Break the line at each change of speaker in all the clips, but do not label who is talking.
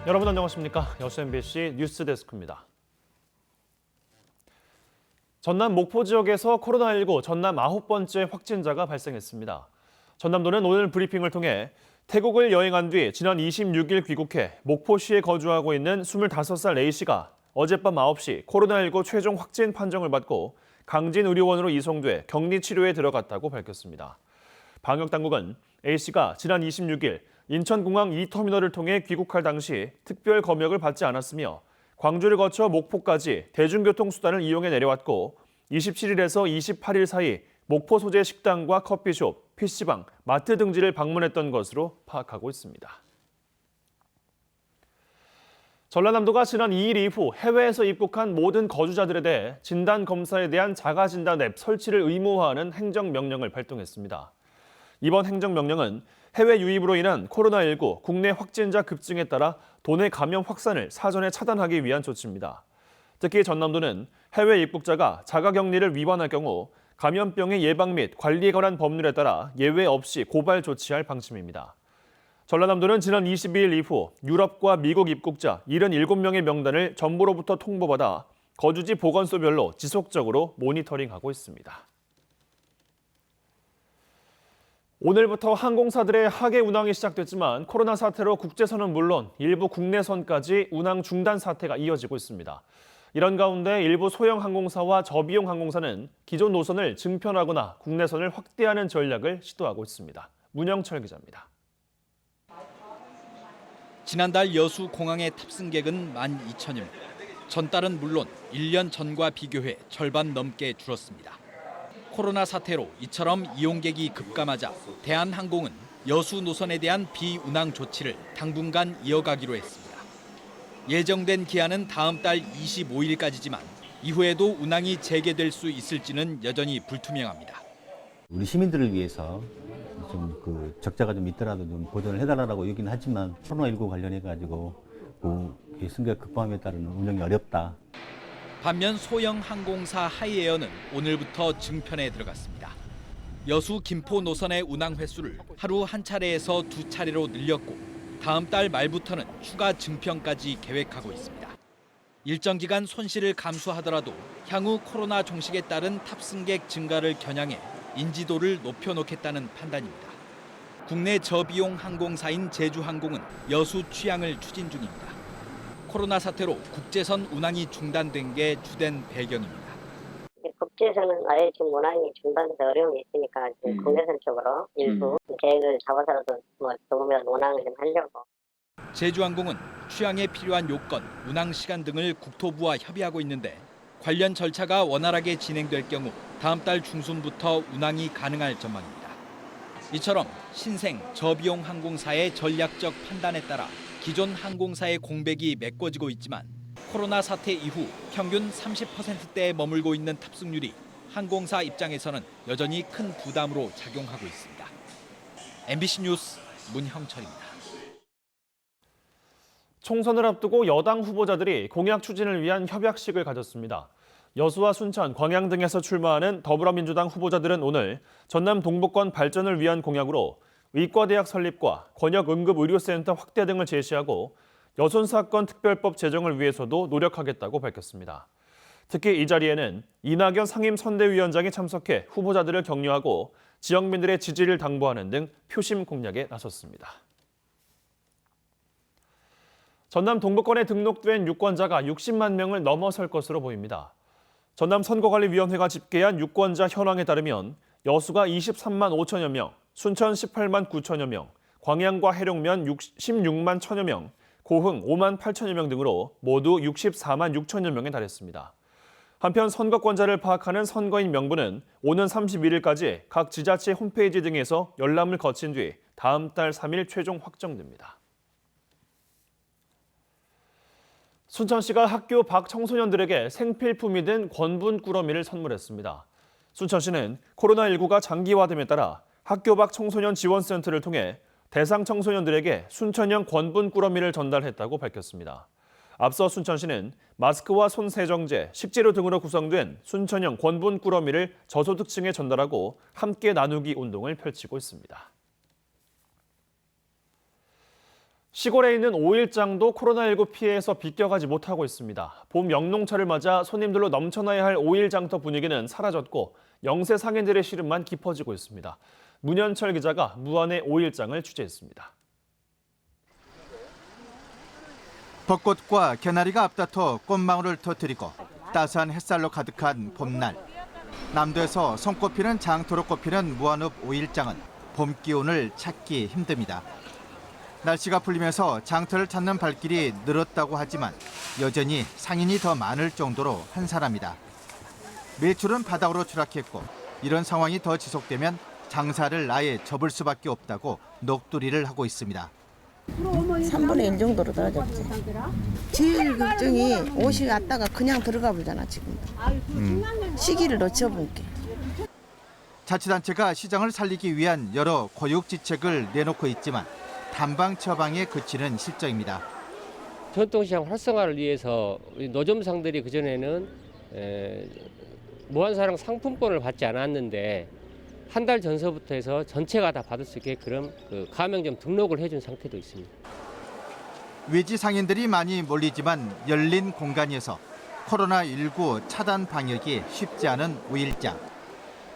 여러분 안녕하십니까? 여수 MBC 뉴스데스크입니다. 전남 목포 지역에서 코로나19 전남 9번째 확진자가 발생했습니다. 전남도는 오늘 브리핑을 통해 태국을 여행한 뒤 지난 26일 귀국해 목포시에 거주하고 있는 25살 A씨가 어젯밤 9시 코로나19 최종 확진 판정을 받고 강진의료원으로 이송돼 격리치료에 들어갔다고 밝혔습니다. 방역당국은 A씨가 지난 26일 인천공항 2터미널을 통해 귀국할 당시 특별 검역을 받지 않았으며 광주를 거쳐 목포까지 대중교통수단을 이용해 내려왔고 27일에서 28일 사이 목포 소재 식당과 커피숍, PC방, 마트 등지를 방문했던 것으로 파악하고 있습니다. 전라남도가 지난 2일 이후 해외에서 입국한 모든 거주자들에 대해 진단검사에 대한 자가진단 앱 설치를 의무화하는 행정명령을 발동했습니다. 이번 행정명령은 해외 유입으로 인한 코로나19 국내 확진자 급증에 따라 도내 감염 확산을 사전에 차단하기 위한 조치입니다. 특히 전남도는 해외 입국자가 자가격리를 위반할 경우 감염병의 예방 및 관리에 관한 법률에 따라 예외 없이 고발 조치할 방침입니다. 전라남도는 지난 22일 이후 유럽과 미국 입국자 77명의 명단을 정부로부터 통보받아 거주지 보건소별로 지속적으로 모니터링하고 있습니다. 오늘부터 항공사들의 하계 운항이 시작됐지만 코로나 사태로 국제선은 물론 일부 국내선까지 운항 중단 사태가 이어지고 있습니다. 이런 가운데 일부 소형 항공사와 저비용 항공사는 기존 노선을 증편하거나 국내선을 확대하는 전략을 시도하고 있습니다. 문영철 기자입니다.
지난달 여수 공항의 탑승객은 12,000여 명. 전달은 물론 1년 전과 비교해 절반 넘게 줄었습니다. 코로나 사태로 이처럼 이용객이 급감하자 대한항공은 여수 노선에 대한 비운항 조치를 당분간 이어가기로 했습니다. 예정된 기한은 다음 달 25일까지지만 이후에도 운항이 재개될 수 있을지는 여전히 불투명합니다.
우리 시민들을 위해서 좀 적자가 좀 있더라도 좀 보전을 해달라고 얘기는 하지만 코로나19 관련해가지고 승객 급감에 따른 운영이 어렵다.
반면 소형 항공사 하이에어는 오늘부터 증편에 들어갔습니다. 여수 김포 노선의 운항 횟수를 하루 한 차례에서 2차례로 늘렸고 다음 달 말부터는 추가 증편까지 계획하고 있습니다. 일정 기간 손실을 감수하더라도 향후 코로나 종식에 따른 탑승객 증가를 겨냥해 인지도를 높여놓겠다는 판단입니다. 국내 저비용 항공사인 제주항공은 여수 취항을 추진 중입니다. 코로나 사태로 국제선 운항이 중단된 게 주된 배경입니다.
국제선은 아예 지금 운항이 중단돼서 어려움이 있으니까 지금 국내선 쪽으로 일부 계획을 잡아서라도 조금이라도 운항을 좀 하려고.
제주항공은 취항에 필요한 요건, 운항 시간 등을 국토부와 협의하고 있는데 관련 절차가 원활하게 진행될 경우 다음 달 중순부터 운항이 가능할 전망입니다. 이처럼 신생 저비용 항공사의 전략적 판단에 따라 기존 항공사의 공백이 메꿔지고 있지만 코로나 사태 이후 평균 30%대에 머물고 있는 탑승률이 항공사 입장에서는 여전히 큰 부담으로 작용하고 있습니다. MBC 뉴스 문형철입니다.
총선을 앞두고 여당 후보자들이 공약 추진을 위한 협약식을 가졌습니다. 여수와 순천, 광양 등에서 출마하는 더불어민주당 후보자들은 오늘 전남 동북권 발전을 위한 공약으로 의과대학 설립과 권역응급의료센터 확대 등을 제시하고 여손사건 특별법 제정을 위해서도 노력하겠다고 밝혔습니다. 특히 이 자리에는 이낙연 상임선대위원장이 참석해 후보자들을 격려하고 지역민들의 지지를 당부하는 등 표심 공략에 나섰습니다. 전남 동북권에 등록된 유권자가 60만 명을 넘어설 것으로 보입니다. 전남 선거관리위원회가 집계한 유권자 현황에 따르면 여수가 23만 5천여 명, 순천 18만 9천여 명, 광양과 해룡면 16만 1천여 명, 고흥 5만 8천여 명 등으로 모두 64만 6천여 명에 달했습니다. 한편 선거권자를 파악하는 선거인 명부는 오는 31일까지 각 지자체 홈페이지 등에서 열람을 거친 뒤 다음 달 3일 최종 확정됩니다. 순천시가 학교 밖 청소년들에게 생필품이 든 권분 꾸러미를 선물했습니다. 순천시는 코로나19가 장기화됨에 따라 학교 밖 청소년 지원센터를 통해 대상 청소년들에게 순천형 권분 꾸러미를 전달했다고 밝혔습니다. 앞서 순천시는 마스크와 손 세정제, 식재료 등으로 구성된 순천형 권분 꾸러미를 저소득층에 전달하고 함께 나누기 운동을 펼치고 있습니다. 시골에 있는 오일장도 코로나19 피해에서 비껴가지 못하고 있습니다. 봄 영농철을 맞아 손님들로 넘쳐나야 할 오일장터 분위기는 사라졌고 영세 상인들의 시름만 깊어지고 있습니다. 문현철 기자가 무안의 오일장을 취재했습니다.
벚꽃과 개나리가 앞다퉈 꽃망울을 터뜨리고 따스한 햇살로 가득한 봄날. 남도에서 손꼽히는 장터로 꼽히는 무안읍 오일장은 봄 기운을 찾기 힘듭니다. 날씨가 풀리면서 장터를 찾는 발길이 늘었다고 하지만 여전히 상인이 더 많을 정도로 한산합니다. 매출은 바닥으로 추락했고 이런 상황이 더 지속되면 장사를 아예 접을 수밖에 없다고 넋두리를 하고 있습니다.
3분의 1 정도로 떨어졌지. 제일 걱정이 옷이 왔다가 그냥 들어가 보잖아 지금. 시기를 놓쳐볼게.
자치단체가 시장을 살리기 위한 여러 고육지책을 내놓고 있지만 단방 처방에 그치는 실정입니다.
전통시장 활성화를 위해서 우리 노점상들이 그전에는 무한사랑 상품권을 받지 않았는데 한 달 전서부터 해서 전체가 다 받을 수 있게끔 그 가맹점 등록을 해준 상태도 있습니다.
외지 상인들이 많이 몰리지만 열린 공간에서 코로나19 차단 방역이 쉽지 않은 오일장.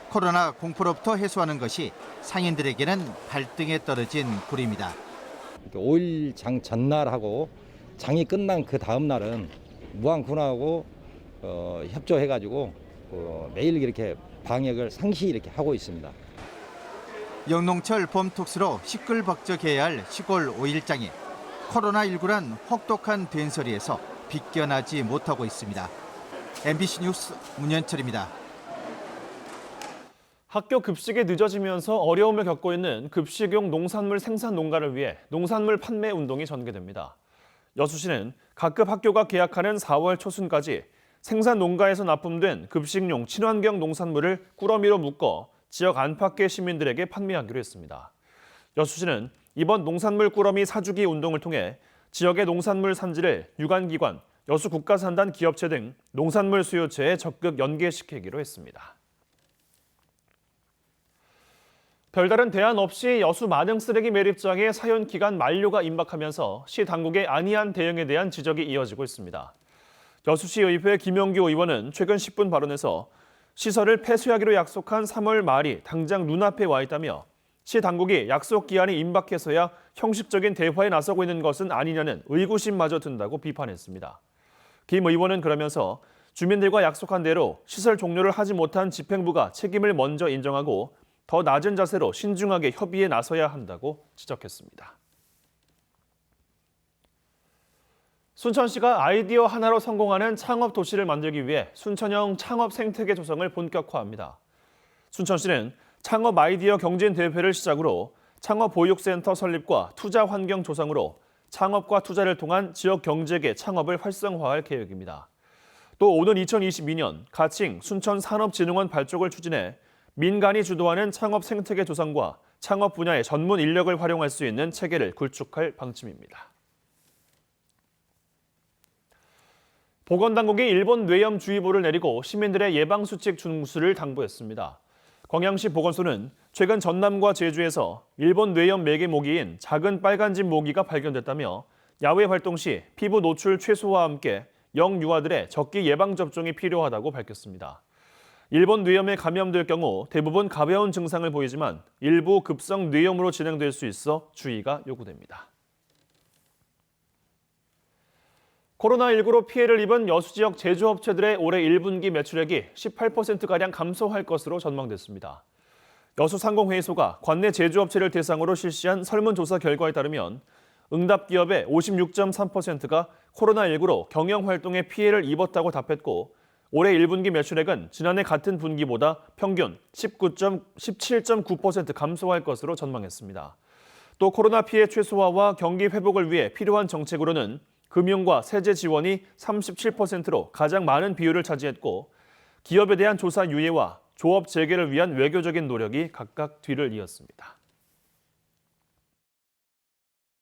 코로나 공포로부터 해소하는 것이 상인들에게는 발등에 떨어진 불입니다.
오일장 전날하고 장이 끝난 그 다음 날은 무안군하고 협조해가지고 매일 이렇게 방역을 상시 이렇게 하고 있습니다.
영농철 봄 특수로 시끌벅적해야 할 시골 오일장이 코로나19란 혹독한 된소리에서 비껴나지 못하고 있습니다. MBC 뉴스 문현철입니다.
학교 급식이 늦어지면서 어려움을 겪고 있는 급식용 농산물 생산 농가를 위해 농산물 판매 운동이 전개됩니다. 여수시는 각급 학교가 계약하는 4월 초순까지 생산 농가에서 납품된 급식용 친환경 농산물을 꾸러미로 묶어 지역 안팎의 시민들에게 판매하기로 했습니다. 여수시는 이번 농산물 꾸러미 사주기 운동을 통해 지역의 농산물 산지를 유관기관, 여수국가산단 기업체 등 농산물 수요체에 적극 연계시키기로 했습니다. 별다른 대안 없이 여수 마릉 쓰레기 매립장의 사용 기간 만료가 임박하면서 시 당국의 안이한 대응에 대한 지적이 이어지고 있습니다. 여수시의회 김영규 의원은 최근 10분 발언에서 시설을 폐쇄하기로 약속한 3월 말이 당장 눈앞에 와 있다며 시 당국이 약속 기한이 임박해서야 형식적인 대화에 나서고 있는 것은 아니냐는 의구심마저 든다고 비판했습니다. 김 의원은 그러면서 주민들과 약속한 대로 시설 종료를 하지 못한 집행부가 책임을 먼저 인정하고 더 낮은 자세로 신중하게 협의에 나서야 한다고 지적했습니다. 순천시가 아이디어 하나로 성공하는 창업 도시를 만들기 위해 순천형 창업 생태계 조성을 본격화합니다. 순천시는 창업 아이디어 경진 대회를 시작으로 창업 보육센터 설립과 투자 환경 조성으로 창업과 투자를 통한 지역 경제계 창업을 활성화할 계획입니다. 또 오는 2022년 가칭 순천산업진흥원 발족을 추진해 민간이 주도하는 창업 생태계 조성과 창업 분야의 전문 인력을 활용할 수 있는 체계를 구축할 방침입니다. 보건당국이 일본 뇌염주의보를 내리고 시민들의 예방수칙 준수를 당부했습니다. 광양시 보건소는 최근 전남과 제주에서 일본 뇌염 매개 모기인 작은 빨간집 모기가 발견됐다며 야외 활동 시 피부 노출 최소화와 함께 영유아들의 적기 예방접종이 필요하다고 밝혔습니다. 일본 뇌염에 감염될 경우 대부분 가벼운 증상을 보이지만 일부 급성 뇌염으로 진행될 수 있어 주의가 요구됩니다. 코로나19로 피해를 입은 여수 지역 제조업체들의 올해 1분기 매출액이 18%가량 감소할 것으로 전망됐습니다. 여수상공회의소가 관내 제조업체를 대상으로 실시한 설문조사 결과에 따르면 응답기업의 56.3%가 코로나19로 경영활동에 피해를 입었다고 답했고 올해 1분기 매출액은 지난해 같은 분기보다 평균 17.9% 감소할 것으로 전망했습니다. 또 코로나 피해 최소화와 경기 회복을 위해 필요한 정책으로는 금융과 세제 지원이 37%로 가장 많은 비율을 차지했고 기업에 대한 조사 유예와 조업 재개를 위한 외교적인 노력이 각각 뒤를 이었습니다.